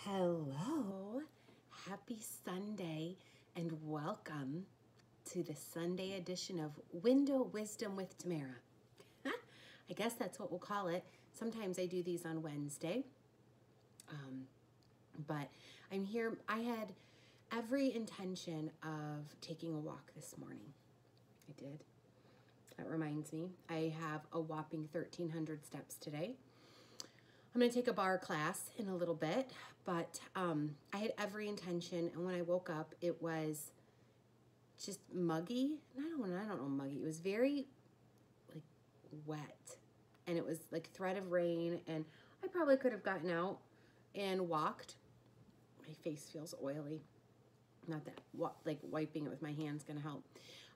Hello, happy Sunday, and welcome to the Sunday edition of Window Wisdom with Tamara. I guess that's what we'll call it. Sometimes I do these on Wednesday, but I'm here. I had every intention of taking a walk this morning. I did. That reminds me, I have a whopping 1,300 steps today. I'm going to take a bar class in a little bit, but I had every intention, and when I woke up, it was just muggy. I don't know muggy. It was very like wet, and it was like threat of rain, and I probably could have gotten out and walked. My face feels oily. Not that like wiping it with my hand's going to help.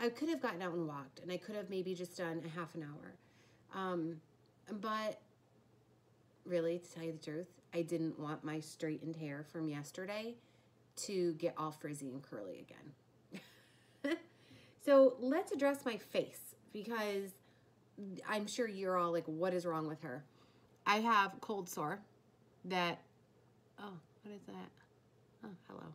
I could have gotten out and walked, and I could have maybe just done a half an hour. But really, to tell you the truth, I didn't want my straightened hair from yesterday to get all frizzy and curly again. So let's address my face, because I'm sure you're all like, what is wrong with her? I have cold sore that, oh, what is that? Oh, hello.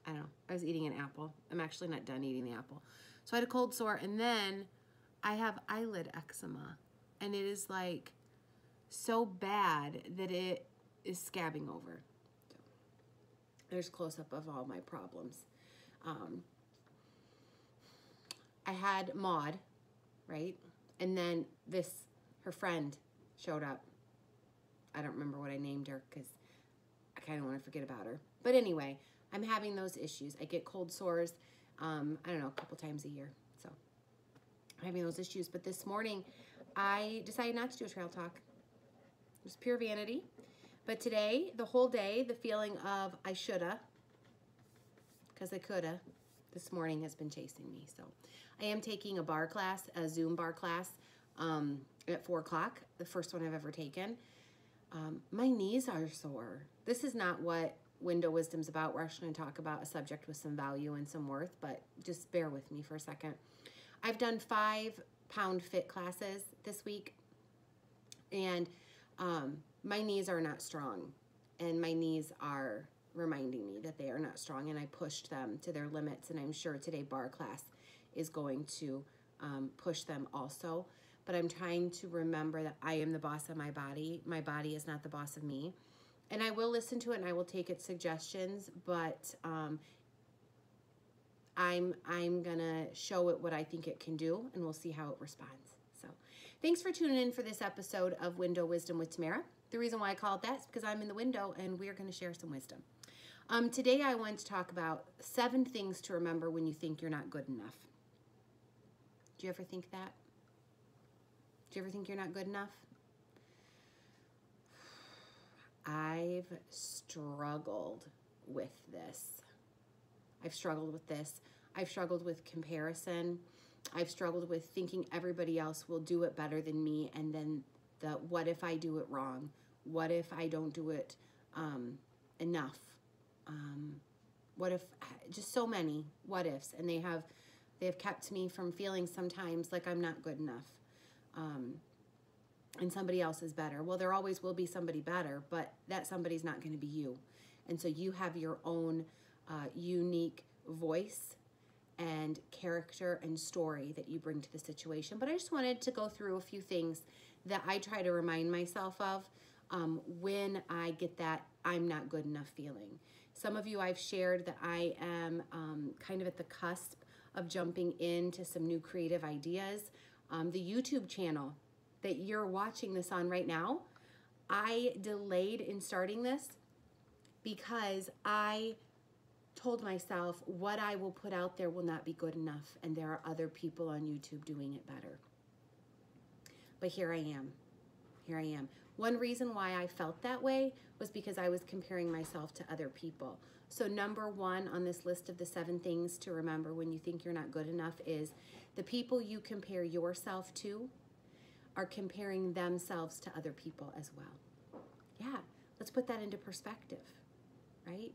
I don't know. I was eating an apple. I'm actually not done eating the apple. So I had a cold sore, and then I have eyelid eczema, and it is like so bad that it is scabbing over. So there's close-up of all my problems. I had Maud, right? And then her friend showed up. I don't remember what I named her because I kind of want to forget about her. But anyway, I'm having those issues. I get cold sores, I don't know, a couple times a year. So I'm having those issues. But this morning, I decided not to do a trail talk. It was pure vanity. But today, the whole day, the feeling of I shoulda, because I coulda, this morning has been chasing me. So I am taking a bar class, a Zoom bar class, at 4 o'clock, the first one I've ever taken. My knees are sore. This is not what Window Wisdom's about. We're actually going to talk about a subject with some value and some worth, but just bear with me for a second. I've done 5 pound fit classes this week, and my knees are not strong, and my knees are reminding me that they are not strong, and I pushed them to their limits, and I'm sure today bar class is going to push them also. But I'm trying to remember that I am the boss of my body. My body is not the boss of me. And I will listen to it, and I will take its suggestions, but I'm gonna show it what I think it can do, and we'll see how it responds. So thanks for tuning in for this episode of Window Wisdom with Tamara. The reason why I call it that is because I'm in the window, and we're gonna share some wisdom. Today I want to talk about 7 things to remember when you think you're not good enough. Do you ever think that? Do you ever think you're not good enough? I've struggled with this. I've struggled with this. I've struggled with comparison. I've struggled with thinking everybody else will do it better than me, and then the what if I do it wrong? What if I don't do it enough? What if, just so many what ifs, and they have kept me from feeling sometimes like I'm not good enough. And somebody else is better. Well, there always will be somebody better, but that somebody's not going to be you. And so you have your own unique voice and character and story that you bring to the situation. But I just wanted to go through a few things that I try to remind myself of when I get that I'm not good enough feeling. Some of you, I've shared that I am kind of at the cusp of jumping into some new creative ideas. The YouTube channel that you're watching this on right now, I delayed in starting this because I told myself what I will put out there will not be good enough, and there are other people on YouTube doing it better. But here I am. Here I am. One reason why I felt that way was because I was comparing myself to other people. So number 1 on this list of the 7 things to remember when you think you're not good enough is the people you compare yourself to are comparing themselves to other people as well. Yeah, let's put that into perspective, right?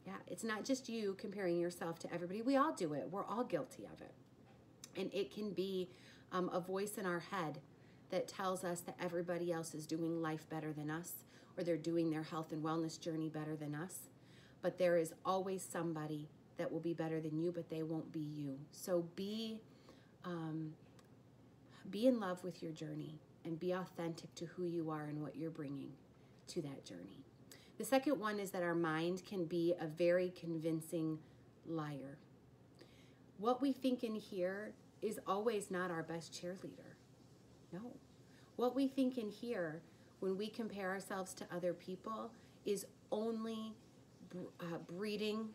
Yeah, it's not just you comparing yourself to everybody. We all do it. We're all guilty of it. And it can be a voice in our head that tells us that everybody else is doing life better than us, or they're doing their health and wellness journey better than us. But there is always somebody that will be better than you, but they won't be you. So be in love with your journey and be authentic to who you are and what you're bringing to that journey. The second one is that our mind can be a very convincing liar. What we think in here is always not our best cheerleader. No. What we think in here when we compare ourselves to other people is only breeding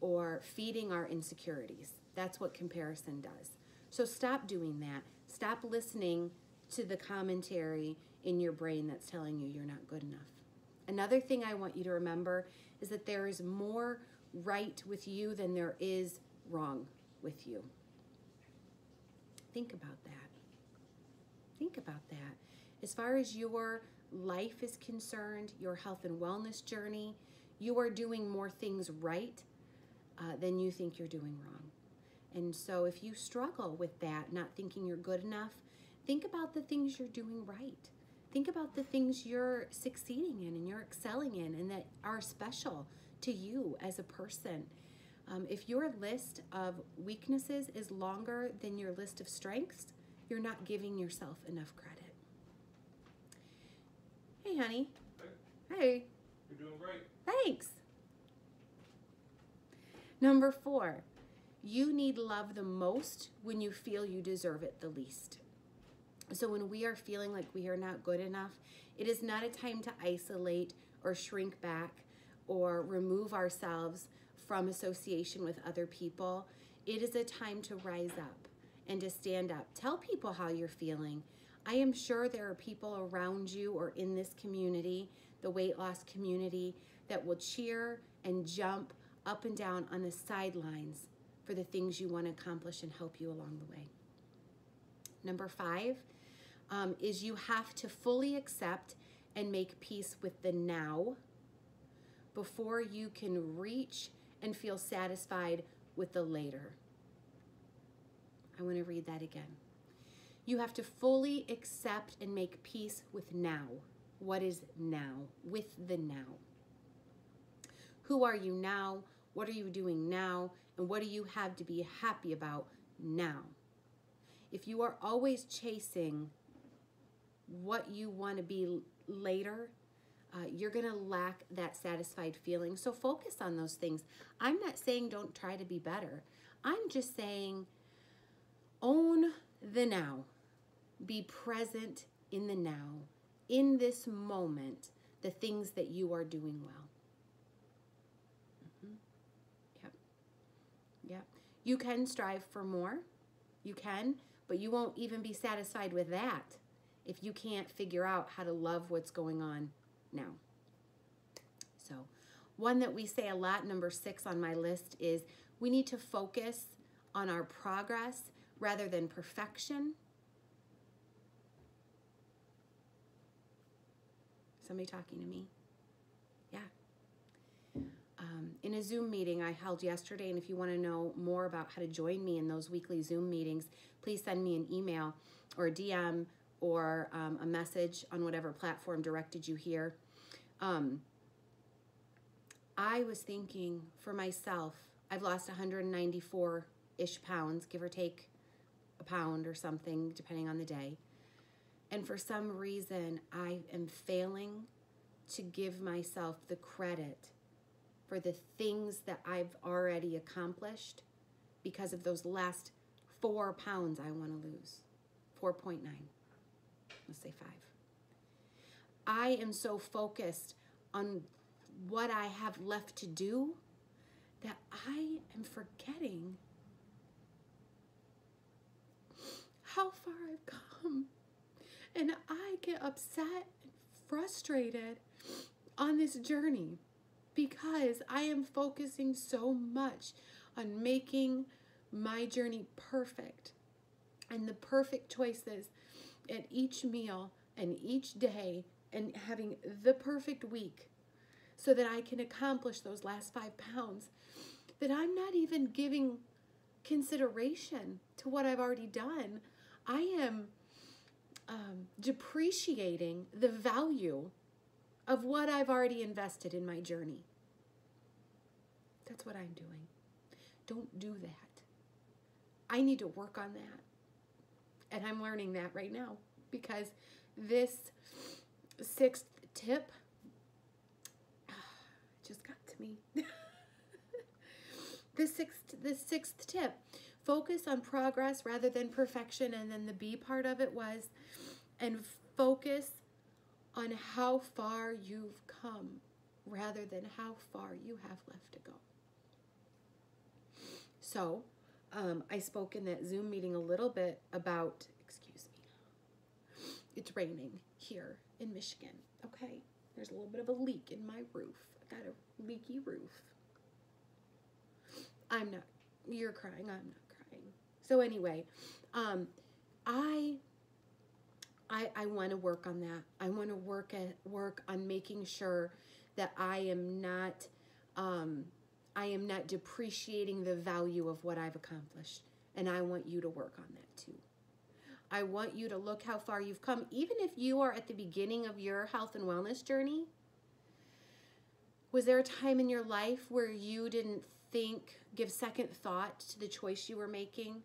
or feeding our insecurities. That's what comparison does. So stop doing that. Stop listening to the commentary in your brain that's telling you you're not good enough. Another thing I want you to remember is that there is more right with you than there is wrong with you. Think about that. Think about that. As far as your life is concerned, your health and wellness journey, you are doing more things right than you think you're doing wrong. And so if you struggle with that, not thinking you're good enough, think about the things you're doing right. Think about the things you're succeeding in and you're excelling in and that are special to you as a person. If your list of weaknesses is longer than your list of strengths, you're not giving yourself enough credit. Hey, honey. Hey. You're doing great. Thanks. Number 4, you need love the most when you feel you deserve it the least. So when we are feeling like we are not good enough, it is not a time to isolate or shrink back or remove ourselves from association with other people. It is a time to rise up and to stand up. Tell people how you're feeling. I am sure there are people around you or in this community, the weight loss community, that will cheer and jump up and down on the sidelines for the things you want to accomplish and help you along the way. Number 5 is you have to fully accept and make peace with the now before you can reach and feel satisfied with the later. I want to read that again. You have to fully accept and make peace with now. What is now? With the now. Who are you now? What are you doing now? And what do you have to be happy about now? If you are always chasing what you want to be later, you're going to lack that satisfied feeling. So focus on those things. I'm not saying don't try to be better. I'm just saying own the now. Be present in the now, in this moment, the things that you are doing well. Yep. You can strive for more. You can, but you won't even be satisfied with that if you can't figure out how to love what's going on now. So one that we say a lot, number 6 on my list, is we need to focus on our progress rather than perfection. Somebody talking to me? Yeah. In a Zoom meeting I held yesterday, and if you want to know more about how to join me in those weekly Zoom meetings, please send me an email or a DM or a message on whatever platform directed you here. I was thinking for myself, I've lost 194-ish pounds, give or take a pound or something, depending on the day. And for some reason, I am failing to give myself the credit for the things that I've already accomplished because of those last 4 pounds I want to lose. 4.9. Let's say 5. I am so focused on what I have left to do that I am forgetting how far I've come. And I get upset and frustrated on this journey because I am focusing so much on making my journey perfect and the perfect choices at each meal and each day and having the perfect week so that I can accomplish those last 5 pounds, that I'm not even giving consideration to what I've already done. I am depreciating the value of what I've already invested in my journey. That's what I'm doing. Don't do that. I need to work on that. And I'm learning that right now, because this 6th tip just got to me. The sixth tip, focus on progress rather than perfection. And then the B part of it was, and focus on how far you've come rather than how far you have left to go. So I spoke in that Zoom meeting a little bit about, excuse me, it's raining here in Michigan, okay? There's a little bit of a leak in my roof. I got a leaky roof. You're crying, I'm not crying. So anyway, I want to work on that. I want to work on making sure that I am not depreciating the value of what I've accomplished. And I want you to work on that too. I want you to look how far you've come. Even if you are at the beginning of your health and wellness journey, was there a time in your life where you didn't give second thought to the choice you were making,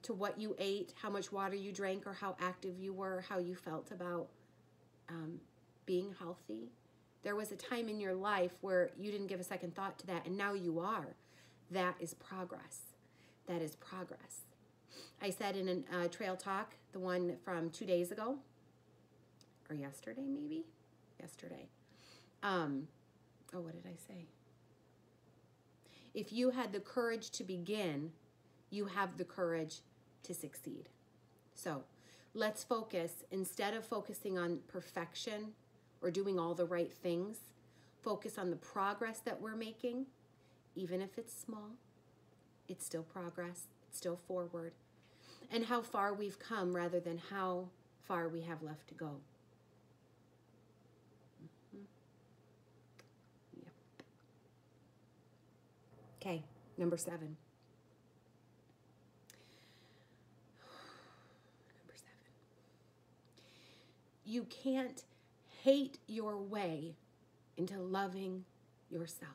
to what you ate, how much water you drank, or how active you were, how you felt about being healthy? There was a time in your life where you didn't give a second thought to that, and now you are. That is progress. That is progress. I said in a trail talk, the one from 2 days ago, or yesterday maybe? Yesterday. What did I say? If you had the courage to begin, you have the courage to succeed. So let's focus, instead of focusing on perfection or doing all the right things, focus on the progress that we're making. Even if it's small, it's still progress, it's still forward. And how far we've come rather than how far we have left to go. Yep. Okay, number 7. Number 7. You can't hate your way into loving yourself.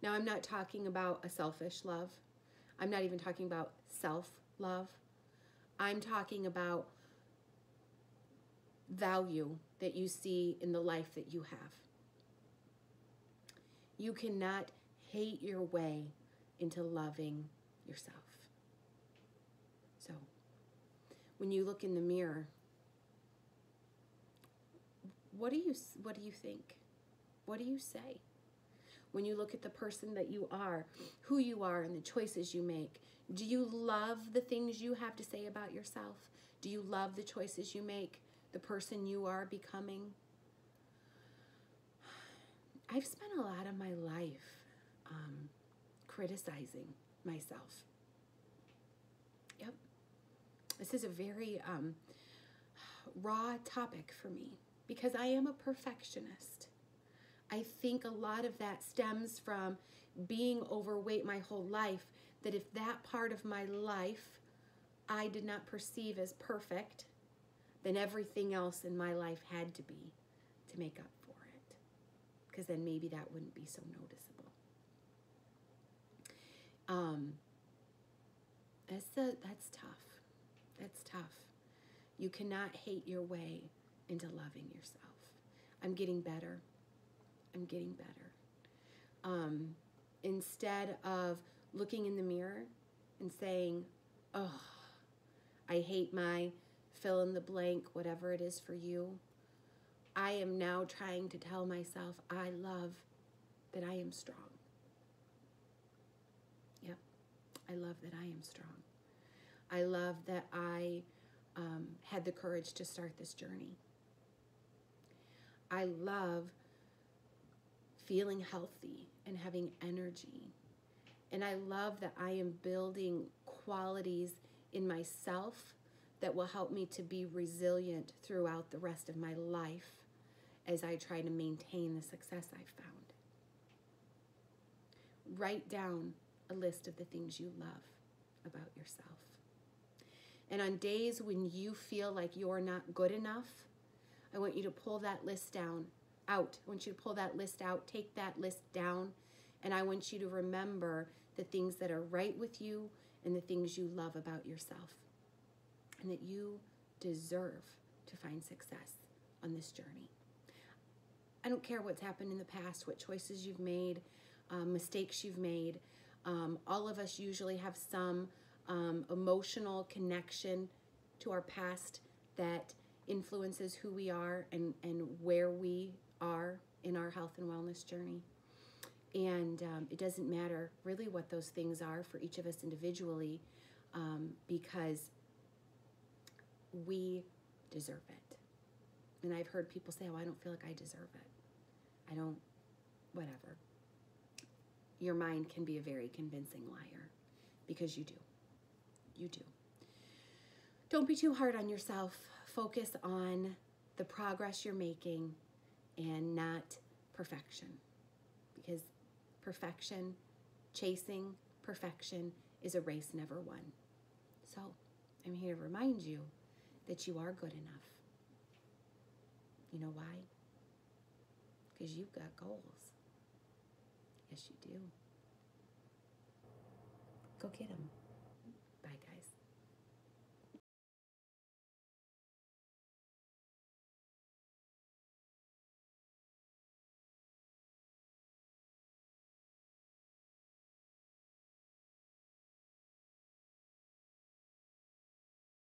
Now, I'm not talking about a selfish love. I'm not even talking about self-love. I'm talking about value that you see in the life that you have. You cannot hate your way into loving yourself. So, when you look in the mirror, what do you think? What do you say? When you look at the person that you are, who you are, and the choices you make, do you love the things you have to say about yourself? Do you love the choices you make, the person you are becoming? I've spent a lot of my life criticizing myself. Yep. This is a very raw topic for me because I am a perfectionist. I think a lot of that stems from being overweight my whole life, that if that part of my life I did not perceive as perfect, then everything else in my life had to be to make up for it. Because then maybe that wouldn't be so noticeable. That's tough. That's tough. You cannot hate your way into loving yourself. I'm getting better. I'm getting better. Instead of looking in the mirror and saying, oh, I hate my fill in the blank, whatever it is for you, I am now trying to tell myself I love that I am strong. Yep, I love that I am strong. I love that I had the courage to start this journey. I love feeling healthy and having energy. And I love that I am building qualities in myself that will help me to be resilient throughout the rest of my life as I try to maintain the success I've found. Write down a list of the things you love about yourself. And on days when you feel like you're not good enough, I want you to pull that list out. I want you to pull that list out, take that list down, and I want you to remember the things that are right with you and the things you love about yourself, and that you deserve to find success on this journey. I don't care what's happened in the past, what choices you've made, mistakes you've made. All of us usually have some emotional connection to our past that influences who we are and where we are in our health and wellness journey. And it doesn't matter really what those things are for each of us individually, because we deserve it. And I've heard people say, oh, I don't feel like I deserve it. I don't, whatever. Your mind can be a very convincing liar, because you do. You do. Don't be too hard on yourself. Focus on the progress you're making and not perfection, because chasing perfection is a race never won. So I'm here to remind you that you are good enough. You know why? Because you've got goals. Yes, you do. Go get them. Bye, guys.